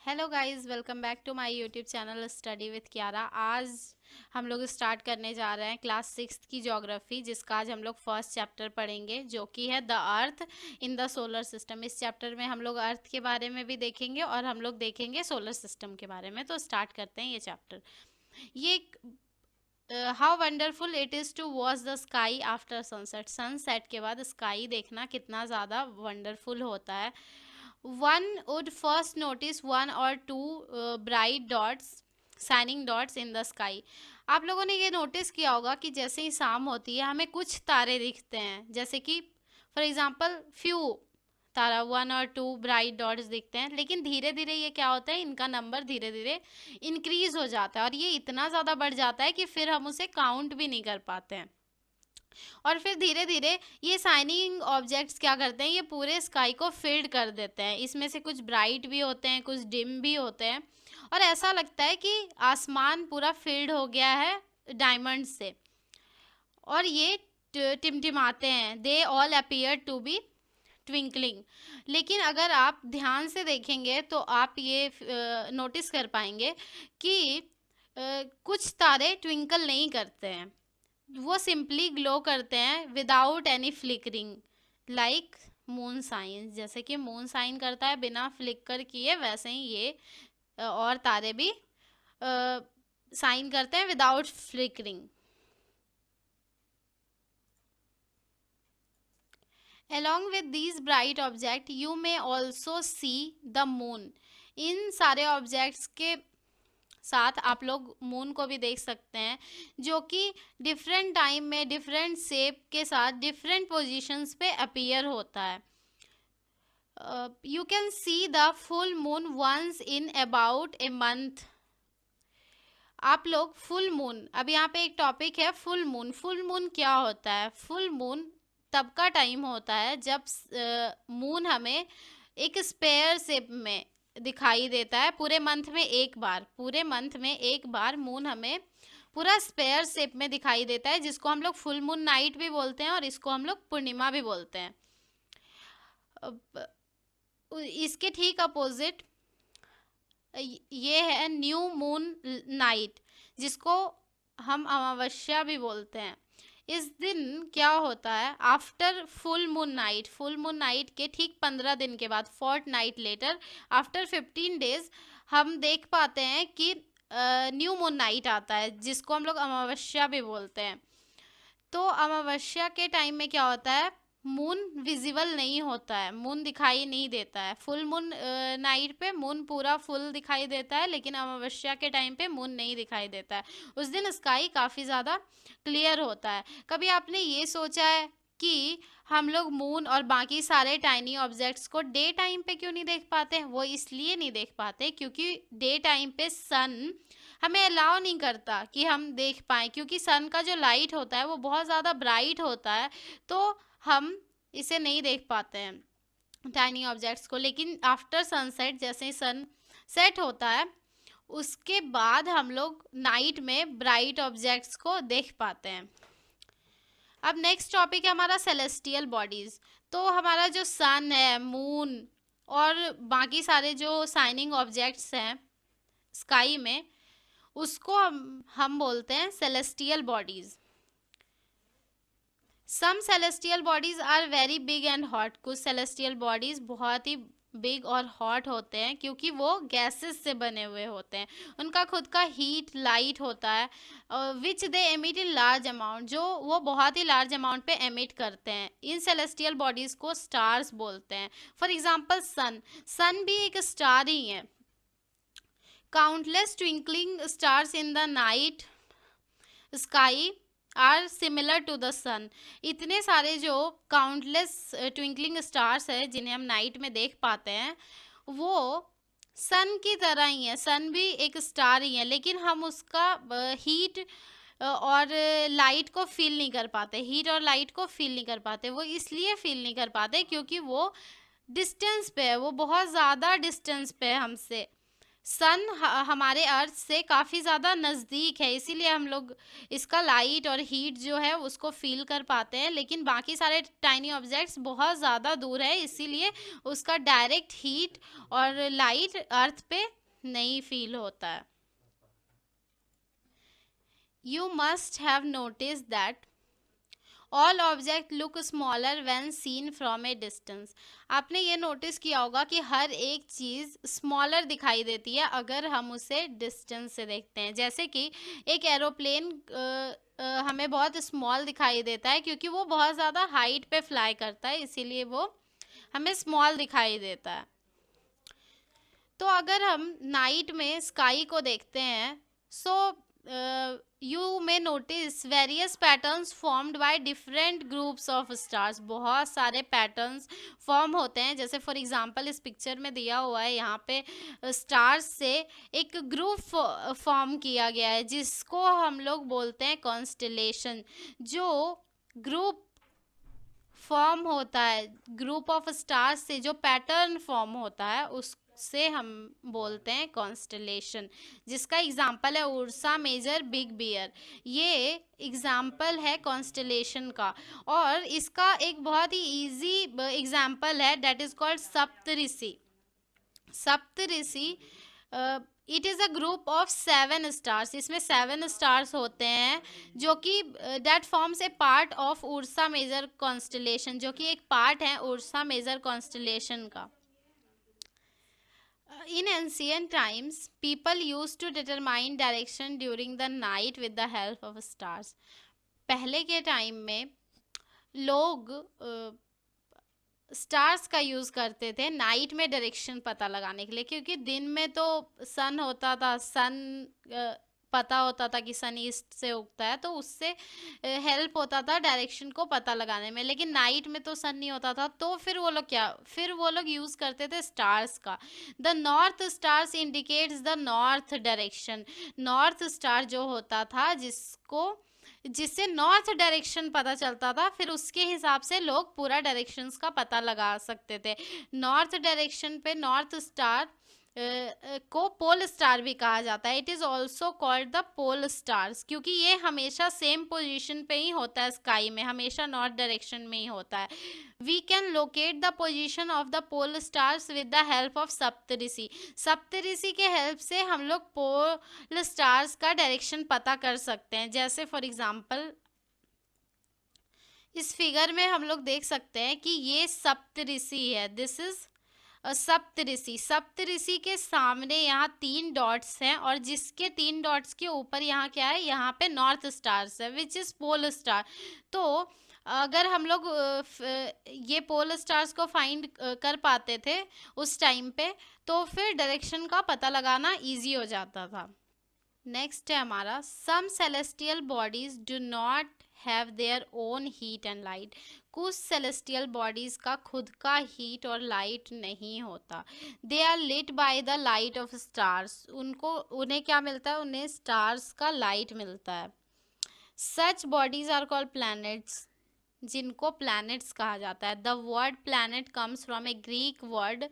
Hello guys, welcome back to my YouTube channel study with Kiara. आज हम लोग start करने जा रहे हैं क्लास 6 की ज्योग्राफी, जिसका आज हम लोग फर्स्ट चैप्टर पढ़ेंगे, जो कि है the earth in the solar system. इस चैप्टर में हम लोग अर्थ के बारे में भी देखेंगे और हम लोग देखेंगे सोलर सिस्टम के बारे में। तो स्टार्ट करते हैं ये चैप्टर। ये how wonderful it is to watch the sky after sunset. Sunset के बाद स्काई देखना कितना ज़्यादा वंडरफुल होता है। One would first notice one or two bright dots, shining dots in the sky. आप लोगों ने ये नोटिस किया होगा कि जैसे ही शाम होती है हमें कुछ तारे दिखते हैं, जैसे कि for example few Tara, one और टू ब्राइट डॉट्स दिखते हैं। लेकिन धीरे धीरे ये क्या होता है, इनका नंबर धीरे धीरे इंक्रीज हो जाता है और ये इतना ज़्यादा बढ़ जाता है कि फिर हम उसे काउंट भी नहीं कर पाते हैं। और फिर धीरे धीरे ये शाइनिंग ऑब्जेक्ट्स क्या करते हैं, ये पूरे स्काई को फिल्ड कर देते हैं। इसमें से कुछ ब्राइट भी होते हैं, कुछ डिम भी होते हैं, और ऐसा लगता है कि आसमान पूरा फिल्ड हो गया है डायमंड से, और ये टिमटिमाते हैं। They all appear to be twinkling. लेकिन अगर आप ध्यान से देखेंगे तो आप ये नोटिस कर पाएंगे कि कुछ तारे ट्विंकल नहीं करते हैं, वो सिंपली ग्लो करते हैं without any flickering, like moon shine. जैसे कि मून साइन करता है बिना फ्लिकर किए, वैसे ही ये और तारे भी साइन करते हैं without flickering. Along with these bright objects, you may also see the moon. इन सारे ऑब्जेक्ट्स के साथ आप लोग मून को भी देख सकते हैं, जो कि डिफरेंट टाइम में डिफरेंट शेप के साथ डिफरेंट पोजीशंस पे अपीयर होता है। You can see the full moon once in about a month. आप लोग फुल मून, अब यहाँ पे एक टॉपिक है फुल मून। फुल मून क्या होता है? फुल मून तब का टाइम होता है जब मून हमें एक स्पेयर शेप में दिखाई देता है। पूरे मंथ में एक बार, पूरे मंथ में एक बार मून हमें पूरा स्पेयर शेप में दिखाई देता है, जिसको हम लोग फुल मून नाइट भी बोलते हैं और इसको हम लोग पूर्णिमा भी बोलते हैं। इसके ठीक अपोजिट ये है न्यू मून नाइट, जिसको हम अमावस्या भी बोलते हैं। इस दिन क्या होता है, after full moon night, full moon night के ठीक 15 दिन के बाद, fortnight later, after 15 days, हम देख पाते हैं कि न्यू मून नाइट आता है, जिसको हम लोग अमावस्या भी बोलते हैं। तो अमावस्या के टाइम में क्या होता है, मून विजिबल नहीं होता है, मून दिखाई नहीं देता है। फुल मून नाइट पे मून पूरा फुल दिखाई देता है, लेकिन अमावस्या के टाइम पे मून नहीं दिखाई देता है। उस दिन स्काई काफ़ी ज़्यादा क्लियर होता है। कभी आपने ये सोचा है कि हम लोग मून और बाकी सारे टाइनी ऑब्जेक्ट्स को डे टाइम पे क्यों नहीं देख पाते? वो इसलिए नहीं देख पाते क्योंकि डे टाइम पे सन हमें अलाउ नहीं करता कि हम देख पाएँ, क्योंकि सन का जो लाइट होता है वो बहुत ज़्यादा ब्राइट होता है, तो हम इसे नहीं देख पाते हैं टाइनी ऑब्जेक्ट्स को। लेकिन आफ्टर सनसेट, जैसे ही सन सेट होता है, उसके बाद हम लोग नाइट में ब्राइट ऑब्जेक्ट्स को देख पाते हैं। अब नेक्स्ट टॉपिक है हमारा सेलेस्टियल बॉडीज़। तो हमारा जो सन है, मून और बाकी सारे जो शाइनिंग ऑब्जेक्ट्स हैं स्काई में, उसको हम बोलते हैं celestial bodies. Some celestial bodies are very big and hot. कुछ सेलेस्टियल बॉडीज़ बहुत ही बिग और हॉट होते हैं, क्योंकि वो गैसेस से बने हुए होते हैं। उनका खुद का हीट लाइट होता है, which they emit in large amount, जो वो बहुत ही लार्ज अमाउंट पे एमिट करते हैं। इन सेलेस्टियल बॉडीज़ को स्टार्स बोलते हैं। फॉर एग्जांपल सन, सन भी एक स्टार ही है। Countless twinkling stars in the night sky are similar to the sun. इतने सारे जो काउंटलेस ट्विंकलिंग स्टार्स है जिन्हें हम नाइट में देख पाते हैं, वो सन की तरह ही है। सन भी एक स्टार ही है, लेकिन हम उसका हीट और लाइट को फील नहीं कर पाते। हीट और लाइट को फील नहीं कर पाते। वो इसलिए फील नहीं कर पाते क्योंकि वो डिस्टेंस पे है, वो बहुत ज़्यादा डिस्टेंस पे है हमसे। सन हमारे अर्थ से काफ़ी ज़्यादा नज़दीक है, इसीलिए हम लोग इसका लाइट और हीट जो है उसको फील कर पाते हैं, लेकिन बाकी सारे टाइनी ऑब्जेक्ट्स बहुत ज़्यादा दूर है, इसीलिए उसका डायरेक्ट हीट और लाइट अर्थ पे नहीं फील होता है। You must have notice that all object look smaller when seen from a distance. आपने ये नोटिस किया होगा कि हर एक चीज़ स्मॉलर दिखाई देती है अगर हम उसे डिस्टेंस से देखते हैं। जैसे कि एक एरोप्लेन हमें बहुत स्मॉल दिखाई देता है क्योंकि वो बहुत ज़्यादा हाइट पे फ्लाई करता है, इसीलिए वो हमें स्मॉल दिखाई देता है। तो अगर हम नाइट में स्काई को देखते हैं, so you may notice various patterns formed by different groups of stars. बहुत सारे पैटर्न्स फॉर्म होते हैं, जैसे फॉर एग्जांपल इस पिक्चर में दिया हुआ है, यहाँ पे स्टार्स से एक ग्रुप फॉर्म किया गया है जिसको हम लोग बोलते हैं कॉन्स्टेलेशन। जो ग्रुप फॉर्म होता है, ग्रुप ऑफ स्टार्स से जो पैटर्न फॉर्म होता है उससे हम बोलते हैं कॉन्स्टलेशन, जिसका एग्जाम्पल है उर्सा मेजर, बिग बियर। ये एग्जाम्पल है कॉन्स्टलेशन का। और इसका एक बहुत ही इजी एग्जाम्पल है, that is called Saptarishi. Saptarishi it is a group of 7 stars. इसमें 7 स्टार्स होते हैं जो कि that forms a part of Ursa Major constellation, जो कि एक पार्ट है उर्सा मेजर कॉन्स्टलेशन का। In ancient times, people used to determine direction during the night with the help of stars. पहले के टाइम में लोग स्टार्स का यूज़ करते थे नाइट में डायरेक्शन पता लगाने के लिए, क्योंकि दिन में तो सन होता था, सन पता होता था कि सन ईस्ट से उगता है, तो उससे हेल्प होता था डायरेक्शन को पता लगाने में। लेकिन नाइट में तो सन नहीं होता था, तो फिर वो लोग यूज़ करते थे स्टार्स का। The north stars indicates the north direction. North star जो होता था जिससे नॉर्थ डायरेक्शन पता चलता था, फिर उसके हिसाब से लोग पूरा डायरेक्शंस का पता लगा सकते थे। नॉर्थ डायरेक्शन पे नॉर्थ स्टार को पोल स्टार भी कहा जाता है। It is also called the pole stars, क्योंकि ये हमेशा सेम पोजीशन पे ही होता है, स्काई में हमेशा नॉर्थ डायरेक्शन में ही होता है। We can locate the position of the pole stars with the help of Saptarishi. Saptarishi के हेल्प से हम लोग पोल स्टार्स का डायरेक्शन पता कर सकते हैं। जैसे फॉर एग्जांपल इस फिगर में हम लोग देख सकते हैं कि ये सप्तऋषि है, दिस इज सप्तऋषि। सप्तऋषि के सामने यहाँ 3 डॉट्स हैं, और जिसके 3 डॉट्स के ऊपर यहाँ क्या है, यहाँ पे नॉर्थ स्टार्स है विच इज़ पोल स्टार। तो अगर हम लोग ये पोल स्टार्स को फाइंड कर पाते थे उस टाइम पे, तो फिर डायरेक्शन का पता लगाना इजी हो जाता था। नेक्स्ट है हमारा, some celestial bodies do not have their own heat and light. कुछ सेलेस्टियल बॉडीज का खुद का हीट और लाइट नहीं होता। They are lit by the light of stars. उन्हें क्या मिलता है, उन्हें स्टार्स का लाइट मिलता है। Such bodies are called planets, जिनको प्लैनेट्स कहा जाता है। The word planet comes from a Greek word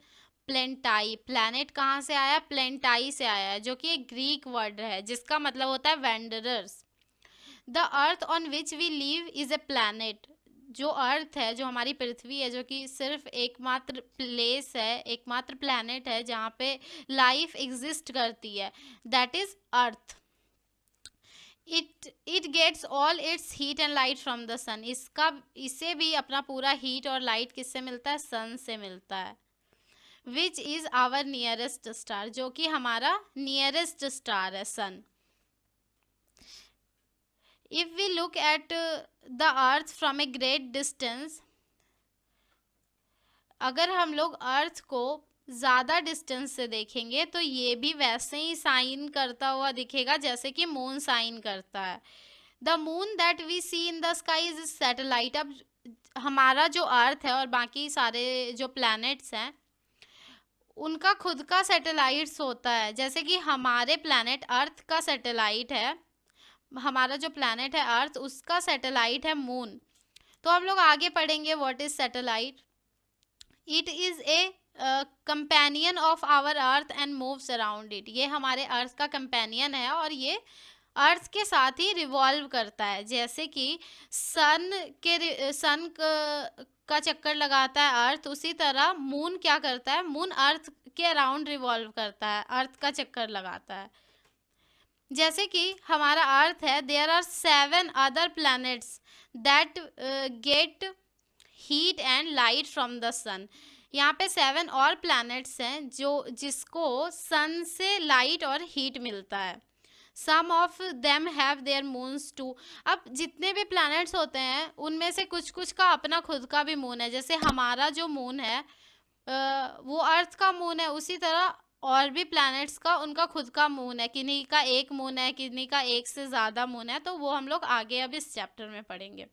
planetai. Planet कहाँ से आया, प्लेंटाई से आया है, जो कि एक ग्रीक वर्ड है जिसका मतलब होता है wanderers. The earth on which we live is a planet. जो अर्थ है, जो हमारी पृथ्वी है, जो कि सिर्फ एकमात्र प्लेस है, एकमात्र प्लैनेट है जहाँ पे लाइफ एग्जिस्ट करती है, that is earth. It gets all its heat and light from the sun. इसे भी अपना पूरा हीट और लाइट किससे मिलता है, सन से मिलता है। Which is our nearest star, जो कि हमारा नियरेस्ट स्टार है, sun. If we look at the earth from a great distance, अगर हम लोग अर्थ को ज़्यादा डिस्टेंस से देखेंगे तो ये भी वैसे ही साइन करता हुआ दिखेगा जैसे कि मून साइन करता है। The moon that we see in the sky is satellite. अब हमारा जो अर्थ है और बाकी सारे जो प्लैनेट्स हैं उनका खुद का सैटेलाइट्स होता है। जैसे कि हमारे प्लैनेट अर्थ का सैटेलाइट है, हमारा जो प्लैनेट है अर्थ, उसका सैटेलाइट है मून। तो हम लोग आगे पढ़ेंगे what is satellite. It is a companion of our earth and moves around it. ये हमारे अर्थ का कंपेनियन है और ये अर्थ के साथ ही रिवॉल्व करता है। जैसे कि सन का चक्कर लगाता है अर्थ, उसी तरह मून क्या करता है, मून अर्थ के अराउंड रिवॉल्व करता है, अर्थ का चक्कर लगाता है। जैसे कि हमारा अर्थ है, there are 7 other planets that get heat and light from the sun. यहाँ पे 7 और प्लैनेट्स हैं जो जिसको सन से लाइट और हीट मिलता है। Some of them have their moons too. अब जितने भी प्लैनेट्स होते हैं उनमें से कुछ कुछ का अपना खुद का भी मून है। जैसे हमारा जो मून है वो अर्थ का मून है, उसी तरह और भी प्लैनेट्स का उनका खुद का मून है। किन्हीं का एक मून है, किन्हीं का एक से ज़्यादा मून है, तो वो हम लोग आगे अब इस चैप्टर में पढ़ेंगे।